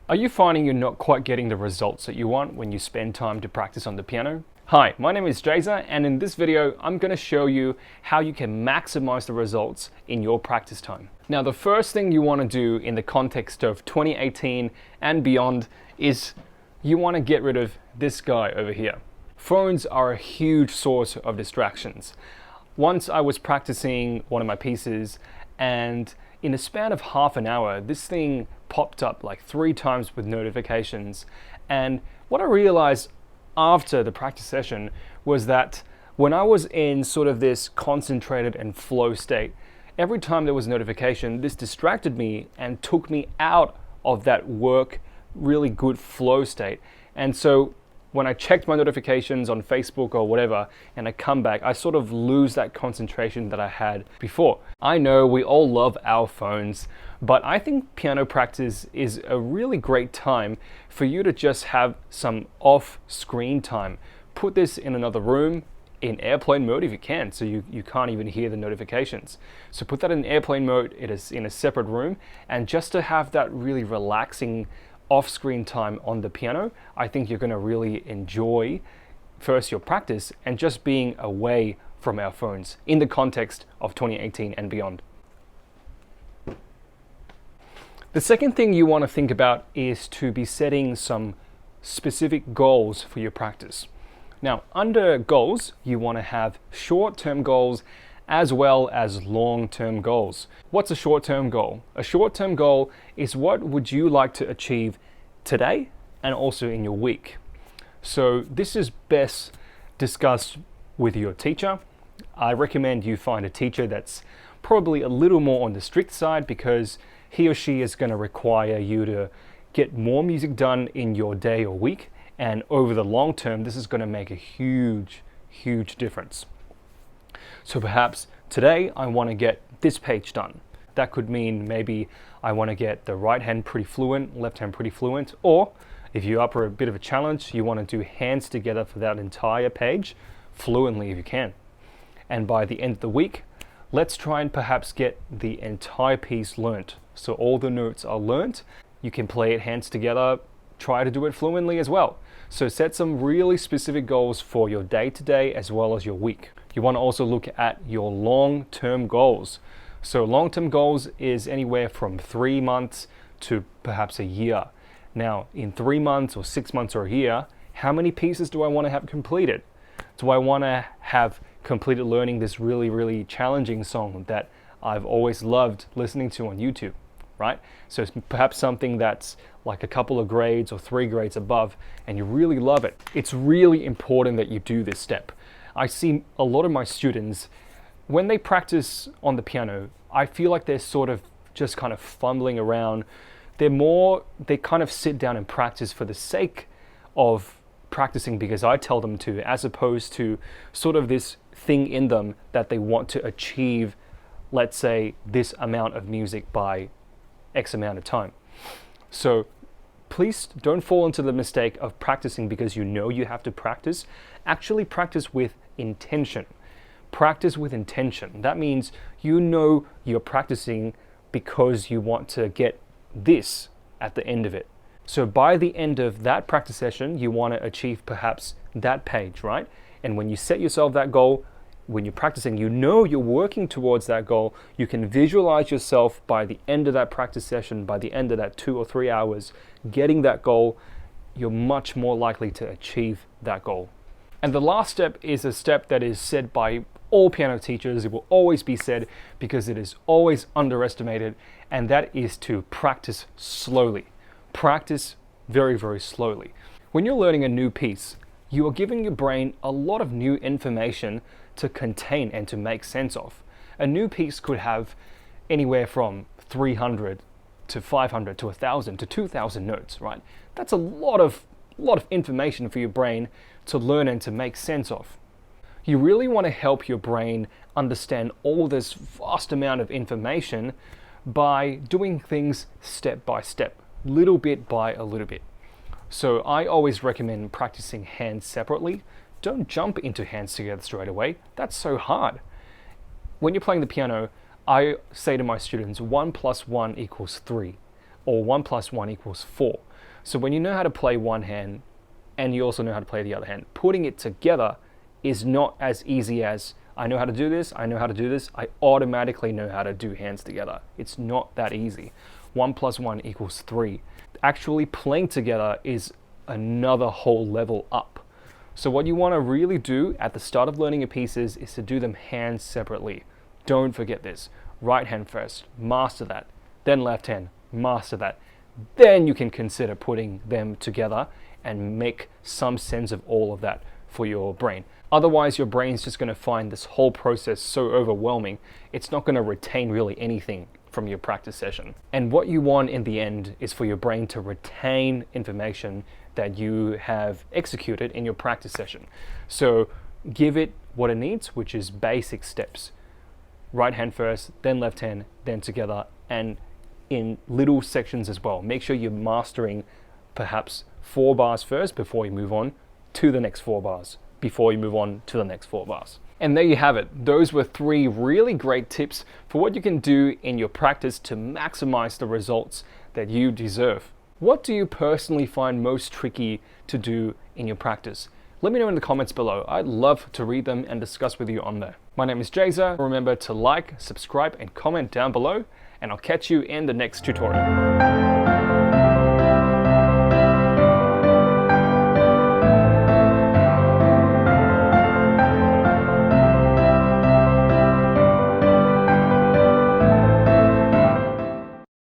Are you finding you're not quite getting the results that you want when you spend time to practice on the piano? Hi, my name is Jazer, and in this video, I'm going to show you how you can maximize the results in your practice time. Now, the first thing you want to do in the context of 2018 and beyond is you want to get rid of this guy over here. Phones are a huge source of distractions. Once I was practicing one of my pieces, and in a span of half an hour, this thing popped up like 3 times with notifications. And what I realized after the practice session was that when I was in sort of this concentrated and flow state, every time there was a notification, this distracted me and took me out of that work, really good flow state. And so when I checked my notifications on Facebook or whatever, and I come back, I sort of lose that concentration that I had before. I know we all love our phones, but I think piano practice is a really great time for you to just have some off-screen time. Put this in another room, in airplane mode if you can, so you can't even hear the notifications. So put that in airplane mode, it is in a separate room, and just to have that really relaxing off-screen time on the piano, I think you're going to really enjoy first your practice and just being away from our phones in the context of 2018 and beyond. The second thing you want to think about is to be setting some specific goals for your practice. Now, under goals, you want to have short-term goals as well as long-term goals. What's a short-term goal? A short-term goal is what would you like to achieve today and also in your week. So this is best discussed with your teacher. I recommend you find a teacher that's probably a little more on the strict side, because he or she is going to require you to get more music done in your day or week, and over the long term, this is going to make a huge difference. So perhaps today I want to get this page done. That could mean maybe I want to get the right hand pretty fluent, left hand pretty fluent, or if you're up for a bit of a challenge, you want to do hands together for that entire page fluently if you can. And by the end of the week, let's try and perhaps get the entire piece learnt. So all the notes are learnt. You can play it hands together, try to do it fluently as well. So set some really specific goals for your day-to-day as well as your week. You want to also look at your long-term goals. So long-term goals is anywhere from 3 months to perhaps a year. Now, in 3 months or 6 months or a year, how many pieces do I want to have completed? Do I want to have completed learning this really challenging song that I've always loved listening to on YouTube, right? So it's perhaps something that's like a couple of grades or 3 grades above, and you really love it. It's really important that you do this step. I see a lot of my students, when they practice on the piano, I feel like they're sort of just kind of fumbling around. They kind of sit down and practice for the sake of practicing because I tell them to, as opposed to sort of this thing in them that they want to achieve, let's say, this amount of music by X amount of time. So please don't fall into the mistake of practicing because you know you have to practice. Actually practice with intention. Practice with intention. That means you know you're practicing because you want to get this at the end of it. So by the end of that practice session, you want to achieve perhaps that page, right? And when you set yourself that goal, when you're practicing, you know you're working towards that goal. You can visualize yourself by the end of that practice session, by the end of that 2 or 3 hours, getting that goal. You're much more likely to achieve that goal. And the last step is a step that is said by all piano teachers. It will always be said because it is always underestimated, and that is to practice slowly. Practice very slowly. When you're learning a new piece, you are giving your brain a lot of new information to contain and to make sense of. A new piece could have anywhere from 300 to 500 to 1,000 to 2,000 notes, right? That's a lot of information for your brain to learn and to make sense of. You really want to help your brain understand all this vast amount of information by doing things step by step, little bit by a little bit. So I always recommend practicing hands separately. Don't jump into hands together straight away. That's so hard. When you're playing the piano, I say to my students, 1 + 1 = 3. or 1 plus 1 equals 4. So when you know how to play one hand and you also know how to play the other hand, putting it together is not as easy as I know how to do this, I know how to do this, I automatically know how to do hands together. It's not that easy. 1 plus 1 equals 3. Actually playing together is another whole level up. So what you want to really do at the start of learning your pieces is to do them hands separately. Don't forget this. Right hand first, master that. Then left hand, master that. Then you can consider putting them together and make some sense of all of that for your brain. Otherwise, your brain's just going to find this whole process so overwhelming, it's not going to retain really anything from your practice session. And what you want in the end is for your brain to retain information that you have executed in your practice session. So give it what it needs, which is basic steps. Right hand first, then left hand, then together, and in little sections as well. Make sure you're mastering perhaps 4 bars first before you move on to the next 4 bars, before you move on to the next 4 bars. And there you have it. Those were 3 really great tips for what you can do in your practice to maximize the results that you deserve. What do you personally find most tricky to do in your practice? Let me know in the comments below. I'd love to read them and discuss with you on there. My name is Jazer. Remember to like, subscribe, and comment down below, and I'll catch you in the next tutorial.